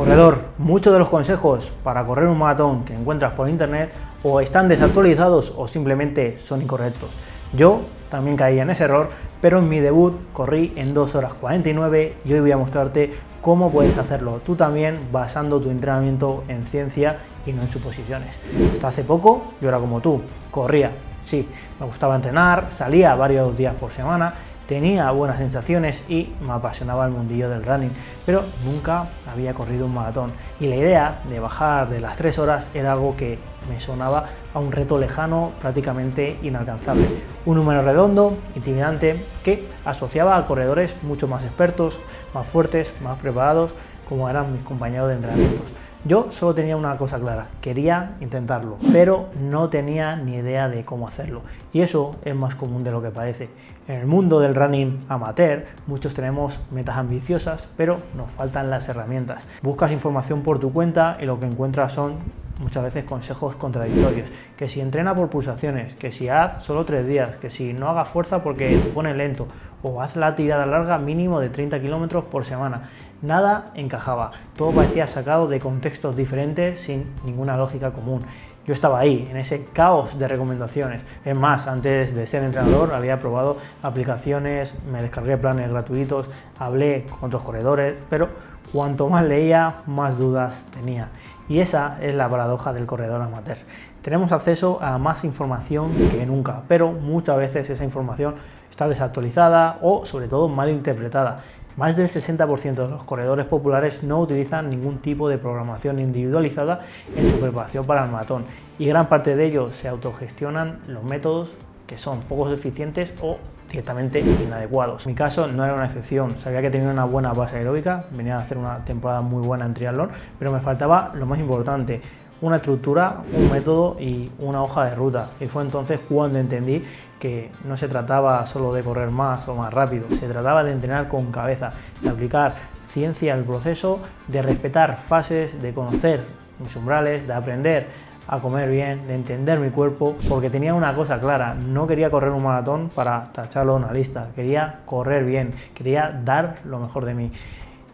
Corredor, muchos de los consejos para correr un maratón que encuentras por internet o están desactualizados o simplemente son incorrectos. Yo también caí en ese error, pero en mi debut corrí en 2 horas 49 y hoy voy a mostrarte cómo puedes hacerlo tú también basando tu entrenamiento en ciencia y no en suposiciones. Hasta hace poco yo era como tú, corría, sí, me gustaba entrenar, salía varios días por semana, tenía buenas sensaciones y me apasionaba el mundillo del running, pero nunca había corrido un maratón y la idea de bajar de las 3 horas era algo que me sonaba a un reto lejano, prácticamente inalcanzable. Un número redondo, intimidante, que asociaba a corredores mucho más expertos, más fuertes, más preparados, como eran mis compañeros de entrenamientos. Yo solo tenía una cosa clara, quería intentarlo, pero no tenía ni idea de cómo hacerlo. Y eso es más común de lo que parece. En el mundo del running amateur, muchos tenemos metas ambiciosas, pero nos faltan las herramientas. Buscas información por tu cuenta y lo que encuentras son muchas veces consejos contradictorios. Que si entrena por pulsaciones, que si haz solo 3 días, que si no hagas fuerza porque te pone lento, o haz la tirada larga mínimo de 30 kilómetros por semana. Nada encajaba, todo parecía sacado de contextos diferentes sin ninguna lógica común. Yo estaba ahí, en ese caos de recomendaciones. Es más, antes de ser entrenador había probado aplicaciones, me descargué planes gratuitos, hablé con otros corredores, pero cuanto más leía, más dudas tenía. Y esa es la paradoja del corredor amateur. Tenemos acceso a más información que nunca, pero muchas veces esa información está desactualizada o sobre todo mal interpretada. Más del 60% de los corredores populares no utilizan ningún tipo de programación individualizada en su preparación para el maratón y gran parte de ellos se autogestionan los métodos que son poco eficientes o directamente inadecuados. En mi caso no era una excepción, sabía que tenía una buena base aeróbica, venía a hacer una temporada muy buena en triatlón, pero me faltaba lo más importante, una estructura, un método y una hoja de ruta. Y fue entonces cuando entendí que no se trataba solo de correr más o más rápido, se trataba de entrenar con cabeza, de aplicar ciencia al proceso, de respetar fases, de conocer mis umbrales, de aprender a comer bien, de entender mi cuerpo, porque tenía una cosa clara, no quería correr un maratón para tacharlo en una lista, quería correr bien, quería dar lo mejor de mí.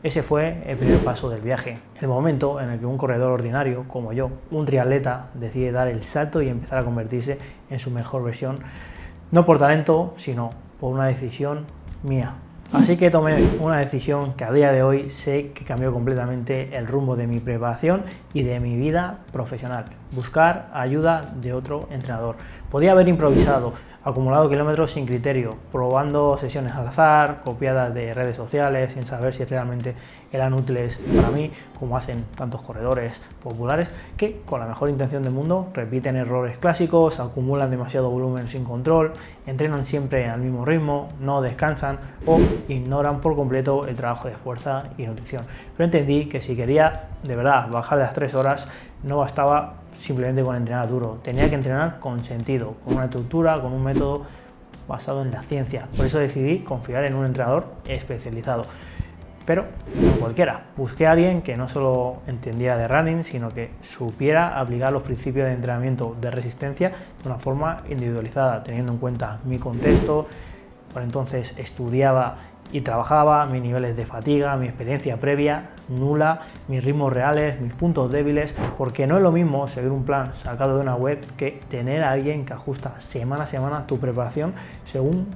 Ese fue el primer paso del viaje, el momento en el que un corredor ordinario como yo, un triatleta, decide dar el salto y empezar a convertirse en su mejor versión, no por talento, sino por una decisión mía. Así que tomé una decisión que a día de hoy sé que cambió completamente el rumbo de mi preparación y de mi vida profesional. Buscar ayuda de otro entrenador. Podía haber improvisado, acumulado kilómetros sin criterio, probando sesiones al azar, copiadas de redes sociales, sin saber si realmente eran útiles para mí, como hacen tantos corredores populares, que con la mejor intención del mundo repiten errores clásicos, acumulan demasiado volumen sin control, entrenan siempre al mismo ritmo, no descansan o ignoran por completo el trabajo de fuerza y nutrición. Pero entendí que si quería de verdad bajar de las 3 horas, no bastaba simplemente con entrenar duro, tenía que entrenar con sentido, con una estructura, con un método basado en la ciencia. Por eso decidí confiar en un entrenador especializado, pero no cualquiera. Busqué a alguien que no solo entendiera de running, sino que supiera aplicar los principios de entrenamiento de resistencia de una forma individualizada, teniendo en cuenta mi contexto. Por entonces estudiaba y trabajaba mis niveles de fatiga, mi experiencia previa nula, mis ritmos reales, mis puntos débiles, porque no es lo mismo seguir un plan sacado de una web que tener a alguien que ajusta semana a semana tu preparación según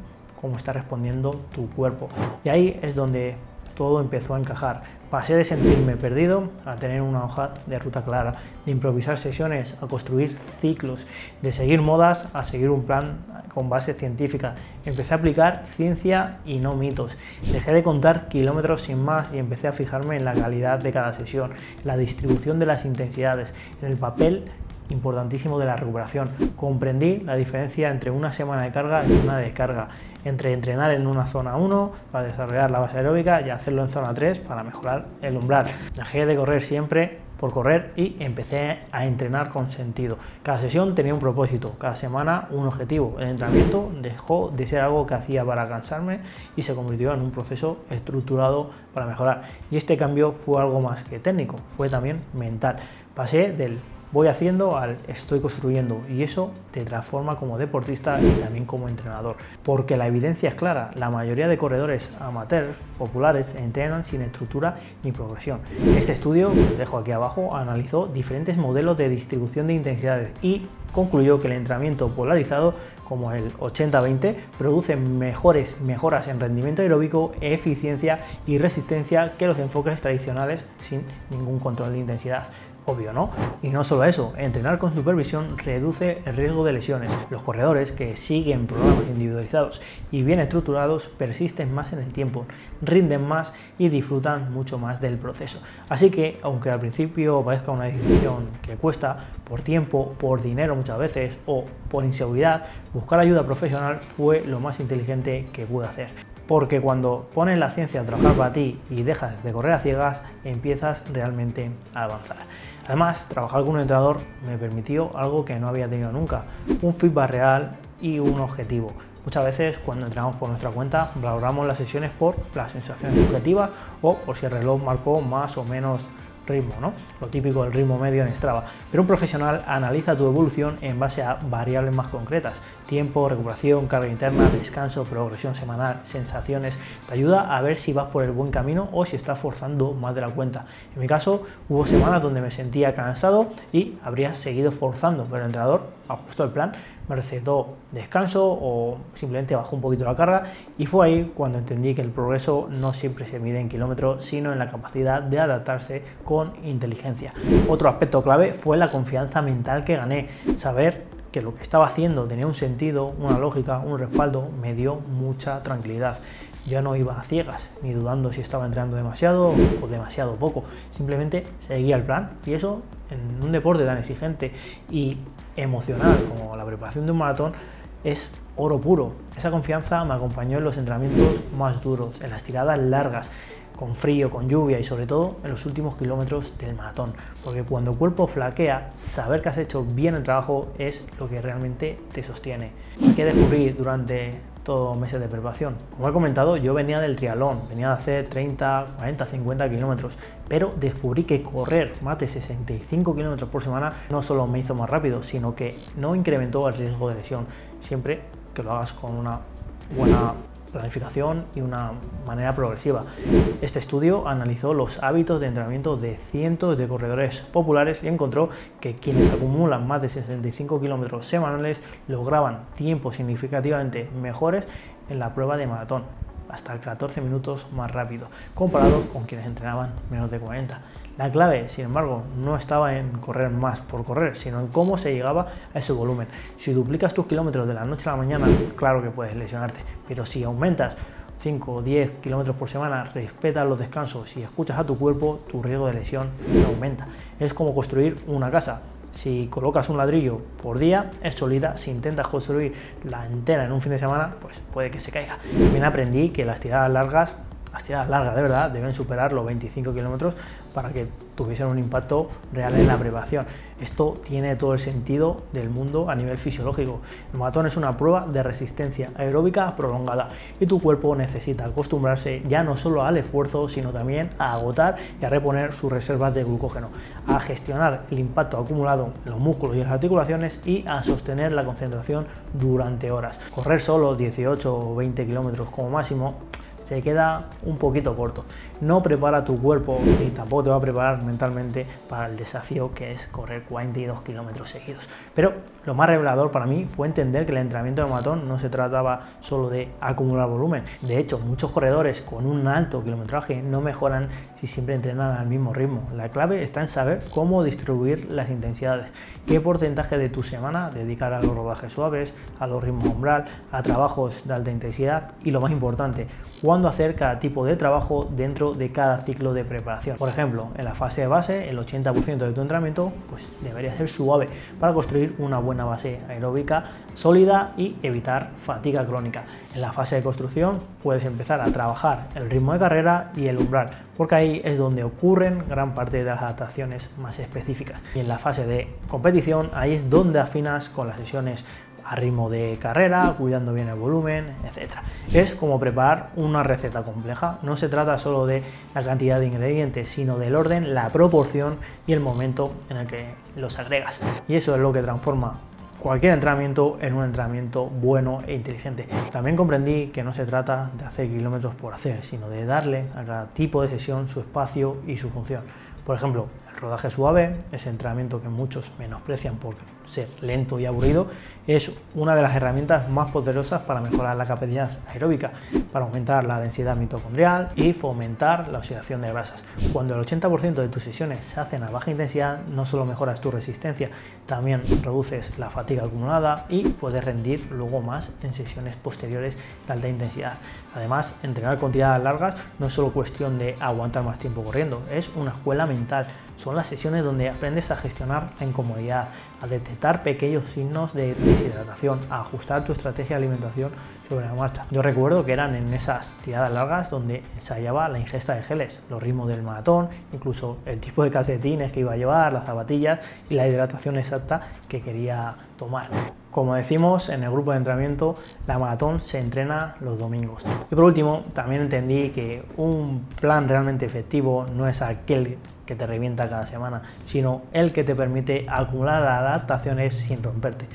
cómo está respondiendo tu cuerpo. Y ahí es donde todo empezó a encajar. Pasé de sentirme perdido a tener una hoja de ruta clara, de improvisar sesiones a construir ciclos, de seguir modas a seguir un plan con base científica. Empecé a aplicar ciencia y no mitos. Dejé de contar kilómetros sin más y empecé a fijarme en la calidad de cada sesión, en la distribución de las intensidades, en el papel importantísimo de la recuperación. Comprendí la diferencia entre una semana de carga y una de descarga, entre entrenar en una zona 1 para desarrollar la base aeróbica y hacerlo en zona 3 para mejorar el umbral. Dejé de correr siempre por correr y empecé a entrenar con sentido. Cada sesión tenía un propósito, cada semana un objetivo. El entrenamiento dejó de ser algo que hacía para cansarme y se convirtió en un proceso estructurado para mejorar. Y este cambio fue algo más que técnico, fue también mental. Pasé del voy haciendo al estoy construyendo, y eso te transforma como deportista y también como entrenador, porque la evidencia es clara. La mayoría de corredores amateurs populares entrenan sin estructura ni progresión. Este estudio, que os dejo aquí abajo, analizó diferentes modelos de distribución de intensidades y concluyó que el entrenamiento polarizado, como el 80-20, produce mejores mejoras en rendimiento aeróbico, eficiencia y resistencia que los enfoques tradicionales sin ningún control de intensidad. Obvio, ¿no? Y no solo eso, entrenar con supervisión reduce el riesgo de lesiones. Los corredores que siguen programas individualizados y bien estructurados persisten más en el tiempo, rinden más y disfrutan mucho más del proceso. Así que, aunque al principio parezca una decisión que cuesta, por tiempo, por dinero muchas veces o por inseguridad, buscar ayuda profesional fue lo más inteligente que pude hacer. Porque cuando pones la ciencia a trabajar para ti y dejas de correr a ciegas, empiezas realmente a avanzar. Además, trabajar con un entrenador me permitió algo que no había tenido nunca: un feedback real y un objetivo. Muchas veces cuando entrenamos por nuestra cuenta valoramos las sesiones por las sensaciones subjetivas o por si el reloj marcó más o menos ritmo, ¿no? Lo típico del ritmo medio en Strava. Pero un profesional analiza tu evolución en base a variables más concretas: tiempo, recuperación, carga interna, descanso, progresión semanal, sensaciones. Te ayuda a ver si vas por el buen camino o si estás forzando más de la cuenta. En mi caso, hubo semanas donde me sentía cansado y habría seguido forzando, pero el entrenador ajustó el plan, me recetó descanso o simplemente bajó un poquito la carga, y fue ahí cuando entendí que el progreso no siempre se mide en kilómetros, sino en la capacidad de adaptarse con inteligencia. Otro aspecto clave fue la confianza mental que gané. Saber que lo que estaba haciendo tenía un sentido, una lógica, un respaldo, me dio mucha tranquilidad. Ya no iba a ciegas, ni dudando si estaba entrenando demasiado o demasiado poco. Simplemente seguía el plan, y eso en un deporte tan exigente y emocional como la preparación de un maratón es oro puro. Esa confianza me acompañó en los entrenamientos más duros, en las tiradas largas, con frío, con lluvia y sobre todo en los últimos kilómetros del maratón, porque cuando el cuerpo flaquea, saber que has hecho bien el trabajo es lo que realmente te sostiene. ¿Y qué descubrí durante todos meses de preparación? Como he comentado, yo venía del triatlón, venía de hacer 30, 40, 50 kilómetros, pero descubrí que correr más de 65 kilómetros por semana no solo me hizo más rápido, sino que no incrementó el riesgo de lesión, siempre que lo hagas con una buena planificación y una manera progresiva. Este estudio analizó los hábitos de entrenamiento de cientos de corredores populares y encontró que quienes acumulan más de 65 kilómetros semanales lograban tiempos significativamente mejores en la prueba de maratón, hasta 14 minutos más rápido, comparados con quienes entrenaban menos de 40. La clave, sin embargo, no estaba en correr más por correr, sino en cómo se llegaba a ese volumen. Si duplicas tus kilómetros de la noche a la mañana, claro que puedes lesionarte, pero si aumentas 5 o 10 kilómetros por semana, respetas los descansos y escuchas a tu cuerpo, tu riesgo de lesión no aumenta. Es como construir una casa. Si colocas un ladrillo por día, es sólida. Si intentas construir la entera en un fin de semana, pues puede que se caiga. También aprendí que las tiradas largas de verdad deben superar los 25 kilómetros para que tuviesen un impacto real en la preparación. Esto tiene todo el sentido del mundo a nivel fisiológico. El maratón es una prueba de resistencia aeróbica prolongada y tu cuerpo necesita acostumbrarse ya no solo al esfuerzo, sino también a agotar y a reponer sus reservas de glucógeno, a gestionar el impacto acumulado en los músculos y en las articulaciones y a sostener la concentración durante horas. Correr solo 18 o 20 kilómetros como máximo se queda un poquito corto. No prepara tu cuerpo y tampoco te va a preparar mentalmente para el desafío que es correr 42 kilómetros seguidos. Pero lo más revelador para mí fue entender que el entrenamiento de maratón no se trataba solo de acumular volumen. De hecho, muchos corredores con un alto kilometraje no mejoran si siempre entrenan al mismo ritmo. La clave está en saber cómo distribuir las intensidades, qué porcentaje de tu semana dedicar a los rodajes suaves, a los ritmos umbral, a trabajos de alta intensidad y, lo más importante, cuándo hacer cada tipo de trabajo dentro de cada ciclo de preparación. Por ejemplo, en la fase de base, el 80% de tu entrenamiento pues debería ser suave para construir una buena base aeróbica sólida y evitar fatiga crónica. En la fase de construcción puedes empezar a trabajar el ritmo de carrera y el umbral, porque ahí es donde ocurren gran parte de las adaptaciones más específicas. Y en la fase de competición, ahí es donde afinas con las sesiones a ritmo de carrera, cuidando bien el volumen, etc. Es como preparar una receta compleja. No se trata solo de la cantidad de ingredientes, sino del orden, la proporción y el momento en el que los agregas. Y eso es lo que transforma cualquier entrenamiento en un entrenamiento bueno e inteligente. También comprendí que no se trata de hacer kilómetros por hacer, sino de darle a cada tipo de sesión su espacio y su función. Por ejemplo, el rodaje suave, ese entrenamiento que muchos menosprecian por ser lento y aburrido, es una de las herramientas más poderosas para mejorar la capacidad aeróbica, para aumentar la densidad mitocondrial y fomentar la oxidación de grasas. Cuando el 80% de tus sesiones se hacen a baja intensidad, no solo mejoras tu resistencia, también reduces la fatiga acumulada y puedes rendir luego más en sesiones posteriores de alta intensidad. Además, entrenar con tiradas largas no es solo cuestión de aguantar más tiempo corriendo, es una escuela mental. Son las sesiones donde aprendes a gestionar la incomodidad, a detectar pequeños signos de deshidratación, a ajustar tu estrategia de alimentación sobre la marcha. Yo recuerdo que eran en esas tiradas largas donde ensayaba la ingesta de geles, los ritmos del maratón, incluso el tipo de calcetines que iba a llevar, las zapatillas y la hidratación exacta que quería tomar. Como decimos en el grupo de entrenamiento, la maratón se entrena los domingos. Y por último, también entendí que un plan realmente efectivo no es aquel que te revienta cada semana, sino el que te permite acumular adaptaciones sin romperte.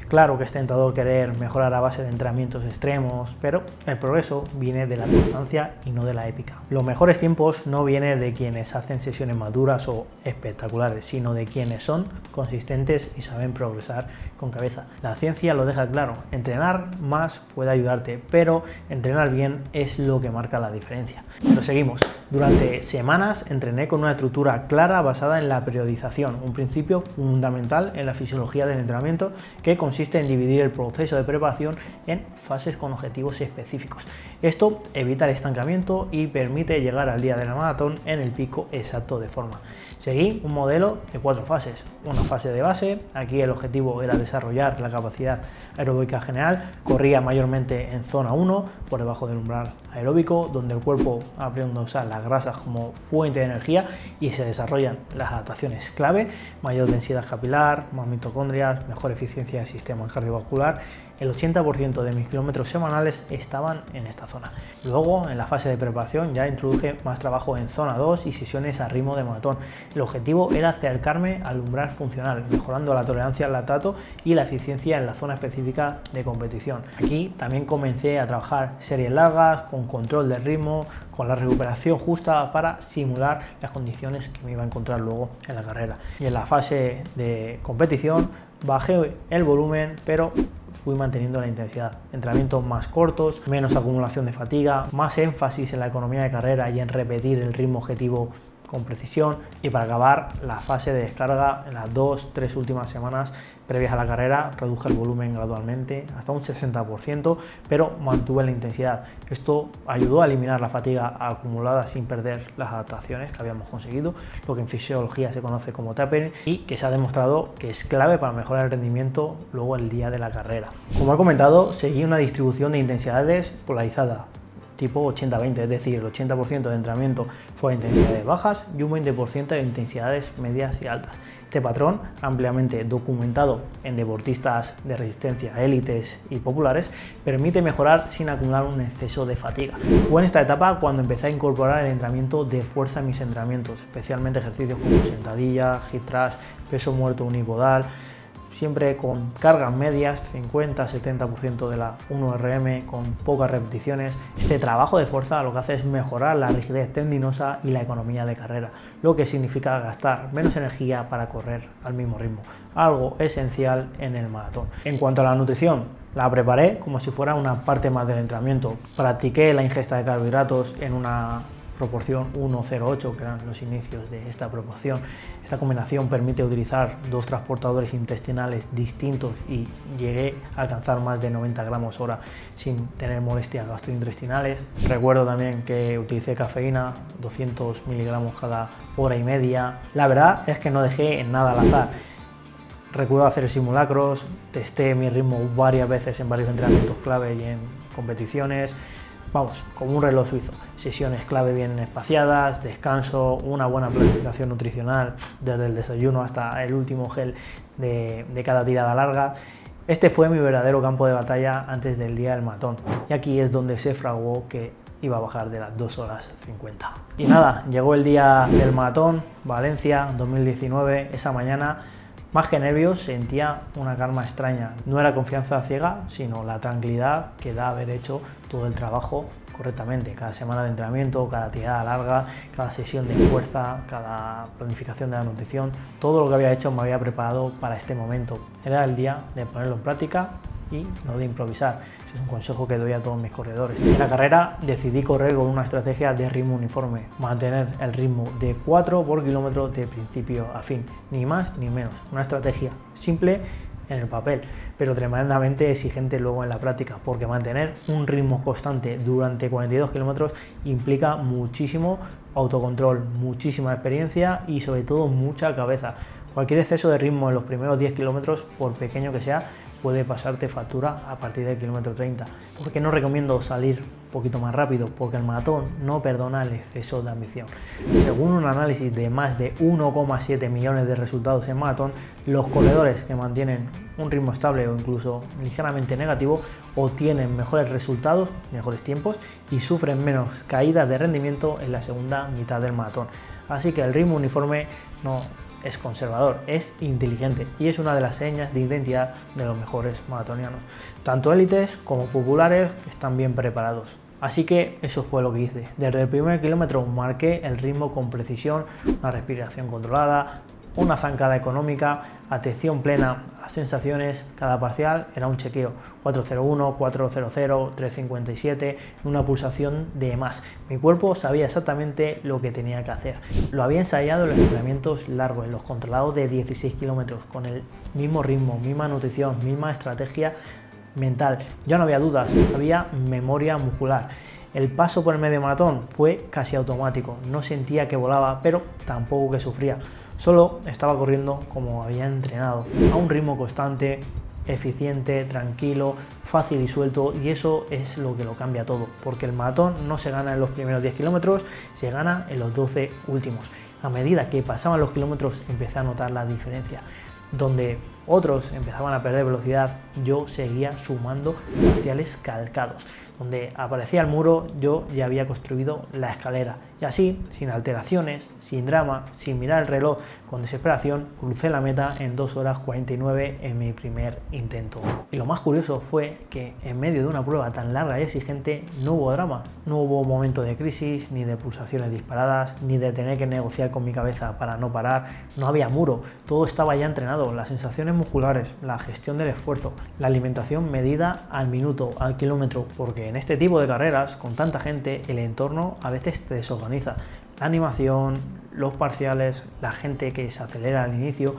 Claro que es tentador querer mejorar a base de entrenamientos extremos, pero el progreso viene de la constancia y no de la épica. Los mejores tiempos no vienen de quienes hacen sesiones maduras o espectaculares, sino de quienes son consistentes y saben progresar con cabeza. La ciencia lo deja claro, entrenar más puede ayudarte, pero entrenar bien es lo que marca la diferencia. Pero seguimos. Durante semanas entrené con una estructura clara basada en la periodización, un principio fundamental en la fisiología del entrenamiento que consiste en dividir el proceso de preparación en fases con objetivos específicos. Esto evita el estancamiento y permite llegar al día de la maratón en el pico exacto de forma. Seguí un modelo de 4 fases. Una fase de base, aquí el objetivo era desarrollar la capacidad aeróbica general, corría mayormente en zona 1, por debajo del umbral aeróbico, donde el cuerpo aprende a usar las grasas como fuente de energía y se desarrollan las adaptaciones clave, mayor densidad capilar, más mitocondrias, mejor eficiencia del sistema cardiovascular. El 80% de mis kilómetros semanales estaban en esta zona. Luego, en la fase de preparación, ya introduje más trabajo en zona 2 y sesiones a ritmo de maratón. El objetivo era acercarme al umbral funcional, mejorando la tolerancia al lactato y la eficiencia en la zona específica de competición. Aquí también comencé a trabajar series largas, con control del ritmo, con la recuperación justa para simular las condiciones que me iba a encontrar luego en la carrera. Y en la fase de competición bajé el volumen, pero fui manteniendo la intensidad. Entrenamientos más cortos, menos acumulación de fatiga, más énfasis en la economía de carrera y en repetir el ritmo objetivo con precisión. Y para acabar, la fase de descarga en las 2-3 últimas semanas previas a la carrera reduje el volumen gradualmente hasta un 60%, pero mantuve la intensidad. Esto ayudó a eliminar la fatiga acumulada sin perder las adaptaciones que habíamos conseguido, lo que en fisiología se conoce como tapering y que se ha demostrado que es clave para mejorar el rendimiento luego el día de la carrera. Como he comentado, seguí una distribución de intensidades polarizada, tipo 80-20, es decir, el 80% de entrenamiento fue a intensidades bajas y un 20% de intensidades medias y altas. Este patrón, ampliamente documentado en deportistas de resistencia, élites y populares, permite mejorar sin acumular un exceso de fatiga. Fue en esta etapa cuando empecé a incorporar el entrenamiento de fuerza en mis entrenamientos, especialmente ejercicios como sentadilla, hip thrust, peso muerto unipodal, siempre con cargas medias, 50-70% de la 1RM, con pocas repeticiones. Este trabajo de fuerza lo que hace es mejorar la rigidez tendinosa y la economía de carrera, lo que significa gastar menos energía para correr al mismo ritmo, algo esencial en el maratón. En cuanto a la nutrición, la preparé como si fuera una parte más del entrenamiento. Practiqué la ingesta de carbohidratos en una proporción 1:0,8, que eran los inicios de esta proporción. Esta combinación permite utilizar 2 transportadores intestinales distintos y llegué a alcanzar más de 90 gramos hora sin tener molestias gastrointestinales. Recuerdo también que utilicé cafeína, 200 miligramos cada hora y media. La verdad es que no dejé en nada al azar. Recuerdo hacer simulacros, testé mi ritmo varias veces en varios entrenamientos clave y en competiciones. Vamos, como un reloj suizo. Sesiones clave bien espaciadas, descanso, una buena planificación nutricional, desde el desayuno hasta el último gel de cada tirada larga. Este fue mi verdadero campo de batalla antes del día del maratón, y aquí es donde se fraguó que iba a bajar de las 2 horas 50. Y nada, llegó el día del maratón, Valencia 2019, esa mañana, más que nervios, sentía una calma extraña. No era confianza ciega, sino la tranquilidad que da haber hecho todo el trabajo correctamente. Cada semana de entrenamiento, cada tirada larga, cada sesión de fuerza, cada planificación de la nutrición, todo lo que había hecho me había preparado para este momento. Era el día de ponerlo en práctica y no de improvisar. Ese es un consejo que doy a todos mis corredores. En la carrera decidí correr con una estrategia de ritmo uniforme, mantener el ritmo de 4 por kilómetro de principio a fin, ni más ni menos. Una estrategia simple en el papel, pero tremendamente exigente luego en la práctica, porque mantener un ritmo constante durante 42 kilómetros implica muchísimo autocontrol, muchísima experiencia y sobre todo mucha cabeza. Cualquier exceso de ritmo en los primeros 10 kilómetros, por pequeño que sea, puede pasarte factura a partir del kilómetro 30. ¿Por qué no recomiendo salir un poquito más rápido? Porque el maratón no perdona el exceso de ambición. Según un análisis de más de 1,7 millones de resultados en maratón, los corredores que mantienen un ritmo estable o incluso ligeramente negativo obtienen mejores resultados, mejores tiempos y sufren menos caídas de rendimiento en la segunda mitad del maratón. Así que el ritmo uniforme no es conservador, es inteligente y es una de las señas de identidad de los mejores maratonianos. Tanto élites como populares están bien preparados. Así que eso fue lo que hice. Desde el primer kilómetro marqué el ritmo con precisión, una respiración controlada, una zancada económica, atención plena a las sensaciones. Cada parcial era un chequeo: 401, 400, 357, una pulsación de más. Mi cuerpo sabía exactamente lo que tenía que hacer. Lo había ensayado en los entrenamientos largos, en los controlados de 16 kilómetros, con el mismo ritmo, misma nutrición, misma estrategia mental. Ya no había dudas, había memoria muscular. El paso por el medio maratón fue casi automático, no sentía que volaba, pero tampoco que sufría. Solo estaba corriendo como había entrenado, a un ritmo constante, eficiente, tranquilo, fácil y suelto, y eso es lo que lo cambia todo, porque el maratón no se gana en los primeros 10 kilómetros, se gana en los 12 últimos. A medida que pasaban los kilómetros empecé a notar la diferencia. Donde otros empezaban a perder velocidad, yo seguía sumando parciales calcados. Donde aparecía el muro, yo ya había construido la escalera. Y así, sin alteraciones, sin drama, sin mirar el reloj, con desesperación, crucé la meta en 2 horas 49 en mi primer intento. Y lo más curioso fue que en medio de una prueba tan larga y exigente no hubo drama. No hubo momento de crisis, ni de pulsaciones disparadas, ni de tener que negociar con mi cabeza para no parar. No había muro, todo estaba ya entrenado. Las sensaciones musculares, la gestión del esfuerzo, la alimentación medida al minuto, al kilómetro, porque en este tipo de carreras, con tanta gente, el entorno a veces te desorganiza. La animación, los parciales, la gente que se acelera al inicio.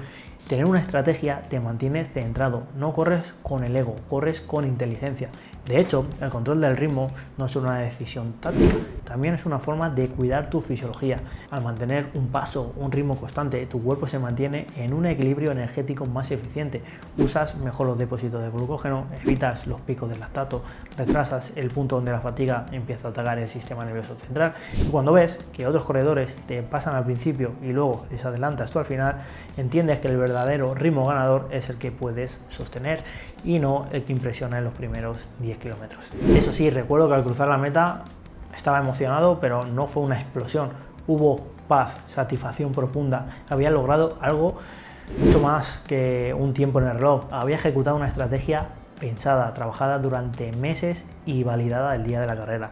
Tener una estrategia te mantiene centrado, no corres con el ego, corres con inteligencia. De hecho, el control del ritmo no es una decisión táctica, también es una forma de cuidar tu fisiología. Al mantener un paso, un ritmo constante, tu cuerpo se mantiene en un equilibrio energético más eficiente. Usas mejor los depósitos de glucógeno, evitas los picos del lactato, retrasas el punto donde la fatiga empieza a atacar el sistema nervioso central. Y cuando ves que otros corredores te pasan al principio y luego les adelantas tú al final, entiendes que el verdadero ritmo ganador es el que puedes sostener y no el que impresiona en los primeros 10 kilómetros. Eso sí, recuerdo que al cruzar la meta estaba emocionado, pero no fue una explosión. Hubo paz, satisfacción profunda. Había logrado algo mucho más que un tiempo en el reloj. Había ejecutado una estrategia pensada, trabajada durante meses y validada el día de la carrera.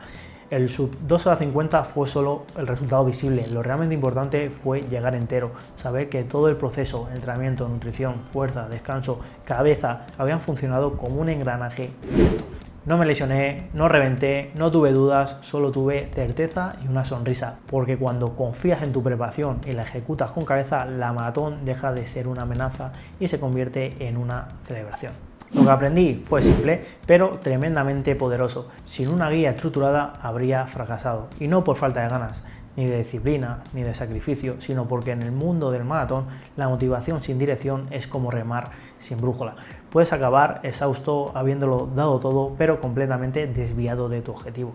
El sub 2 horas 50 fue solo el resultado visible. Lo realmente importante fue llegar entero, saber que todo el proceso, entrenamiento, nutrición, fuerza, descanso, cabeza, habían funcionado como un engranaje perfecto. No me lesioné, no reventé, no tuve dudas, solo tuve certeza y una sonrisa, porque cuando confías en tu preparación y la ejecutas con cabeza, la maratón deja de ser una amenaza y se convierte en una celebración. Lo que aprendí fue simple, pero tremendamente poderoso. Sin una guía estructurada habría fracasado, y no por falta de ganas, ni de disciplina, ni de sacrificio, sino porque en el mundo del maratón la motivación sin dirección es como remar sin brújula. Puedes acabar exhausto habiéndolo dado todo, pero completamente desviado de tu objetivo.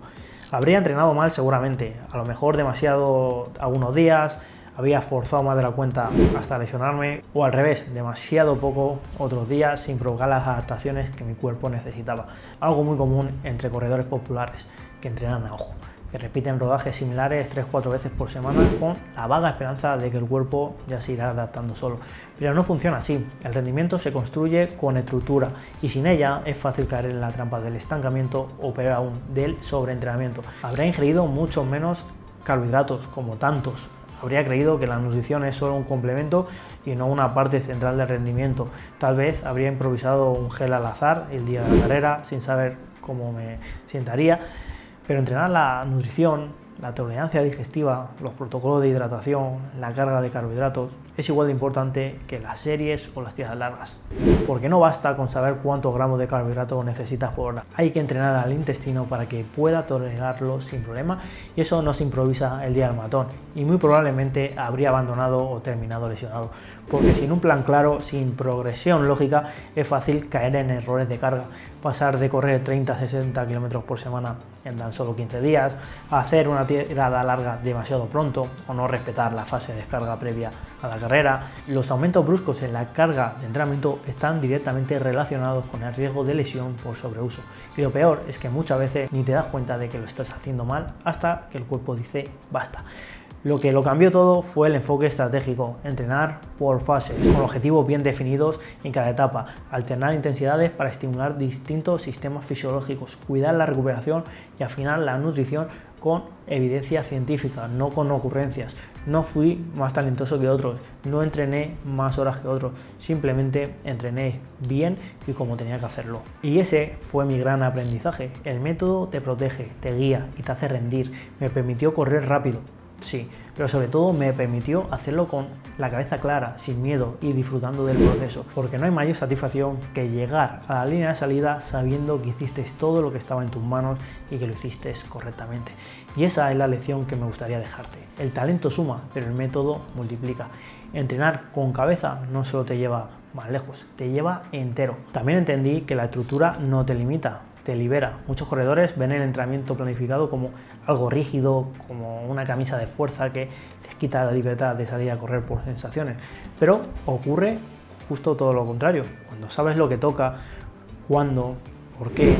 Habría entrenado mal seguramente, a lo mejor demasiado algunos días, había forzado más de la cuenta hasta lesionarme, o al revés, demasiado poco otros días sin provocar las adaptaciones que mi cuerpo necesitaba. Algo muy común entre corredores populares que entrenan a ojo, que repiten rodajes similares 3-4 veces por semana con la vaga esperanza de que el cuerpo ya se irá adaptando solo. Pero no funciona así. El rendimiento se construye con estructura y sin ella es fácil caer en la trampa del estancamiento o peor aún del sobreentrenamiento. Habrá ingerido mucho menos carbohidratos, como tantos. Habría creído que la nutrición es solo un complemento y no una parte central del rendimiento. Tal vez habría improvisado un gel al azar el día de la carrera sin saber cómo me sentaría. Pero entrenar la nutrición, la tolerancia digestiva, los protocolos de hidratación, la carga de carbohidratos es igual de importante que las series o las tiradas largas. Porque no basta con saber cuántos gramos de carbohidratos necesitas por hora. Hay que entrenar al intestino para que pueda tolerarlo sin problema y eso no se improvisa el día del maratón y muy probablemente habría abandonado o terminado lesionado. Porque sin un plan claro, sin progresión lógica, es fácil caer en errores de carga. Pasar de correr 30-60 km por semana en tan solo 15 días, a hacer una tirada larga demasiado pronto o no respetar la fase de descarga previa a la carrera. Los aumentos bruscos en la carga de entrenamiento están directamente relacionados con el riesgo de lesión por sobreuso. Y lo peor es que muchas veces ni te das cuenta de que lo estás haciendo mal hasta que el cuerpo dice basta. Lo que lo cambió todo fue el enfoque estratégico, entrenar por fases, con objetivos bien definidos en cada etapa, alternar intensidades para estimular distintos sistemas fisiológicos, cuidar la recuperación y afinar la nutrición con evidencia científica, no con ocurrencias. No fui más talentoso que otros, no entrené más horas que otros, simplemente entrené bien y como tenía que hacerlo. Y ese fue mi gran aprendizaje. El método te protege, te guía y te hace rendir. Me permitió correr rápido. Sí, pero sobre todo me permitió hacerlo con la cabeza clara, sin miedo y disfrutando del proceso, porque no hay mayor satisfacción que llegar a la línea de salida sabiendo que hiciste todo lo que estaba en tus manos y que lo hiciste correctamente. Y esa es la lección que me gustaría dejarte. El talento suma, pero el método multiplica. Entrenar con cabeza no solo te lleva más lejos, te lleva entero. También entendí que la estructura no te limita, te libera. Muchos corredores ven el entrenamiento planificado como algo rígido, como una camisa de fuerza que les quita la libertad de salir a correr por sensaciones. Pero ocurre justo todo lo contrario. Cuando sabes lo que toca, cuándo, por qué,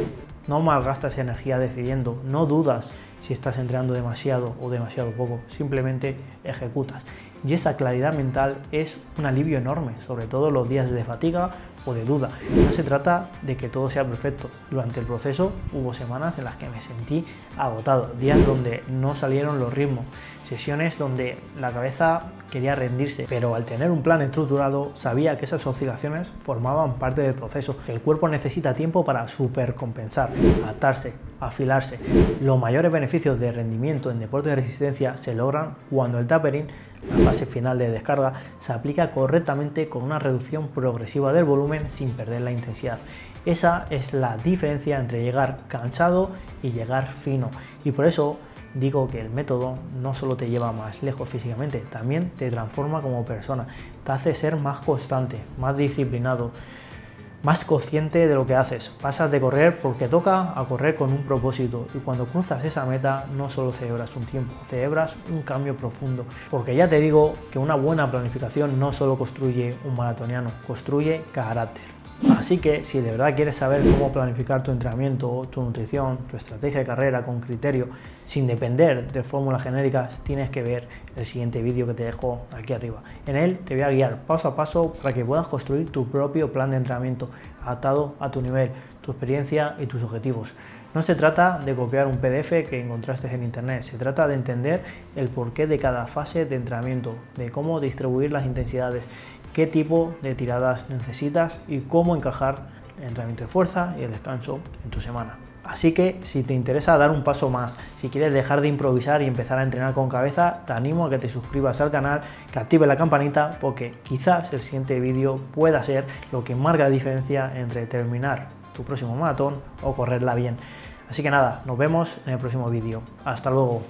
no malgastas energía decidiendo, no dudas si estás entrenando demasiado o demasiado poco, simplemente ejecutas. Y esa claridad mental es un alivio enorme, sobre todo los días de fatiga o de duda. No se trata de que todo sea perfecto. Durante el proceso hubo semanas en las que me sentí agotado, días donde no salieron los ritmos, sesiones donde la cabeza quería rendirse, pero al tener un plan estructurado sabía que esas oscilaciones formaban parte del proceso, que el cuerpo necesita tiempo para supercompensar, adaptarse, afilarse. Los mayores beneficios de rendimiento en deporte de resistencia se logran cuando el tapering, la fase final de descarga, se aplica correctamente con una reducción progresiva del volumen sin perder la intensidad. Esa es la diferencia entre llegar cansado y llegar fino, y por eso digo que el método no solo te lleva más lejos físicamente, también te transforma como persona, te hace ser más constante, más disciplinado, más consciente de lo que haces. Pasas de correr porque toca a correr con un propósito, y cuando cruzas esa meta no solo celebras un tiempo, celebras un cambio profundo, porque ya te digo que una buena planificación no solo construye un maratoniano, construye carácter. Así que si de verdad quieres saber cómo planificar tu entrenamiento, tu nutrición, tu estrategia de carrera con criterio, sin depender de fórmulas genéricas, tienes que ver el siguiente vídeo que te dejo aquí arriba. En él te voy a guiar paso a paso para que puedas construir tu propio plan de entrenamiento adaptado a tu nivel, tu experiencia y tus objetivos. No se trata de copiar un PDF que encontraste en internet, se trata de entender el porqué de cada fase de entrenamiento, de cómo distribuir las intensidades, qué tipo de tiradas necesitas y cómo encajar el entrenamiento de fuerza y el descanso en tu semana. Así que si te interesa dar un paso más, si quieres dejar de improvisar y empezar a entrenar con cabeza, te animo a que te suscribas al canal, que actives la campanita, porque quizás el siguiente vídeo pueda ser lo que marca la diferencia entre terminar tu próximo maratón o correrla bien. Así que nada, nos vemos en el próximo vídeo. Hasta luego.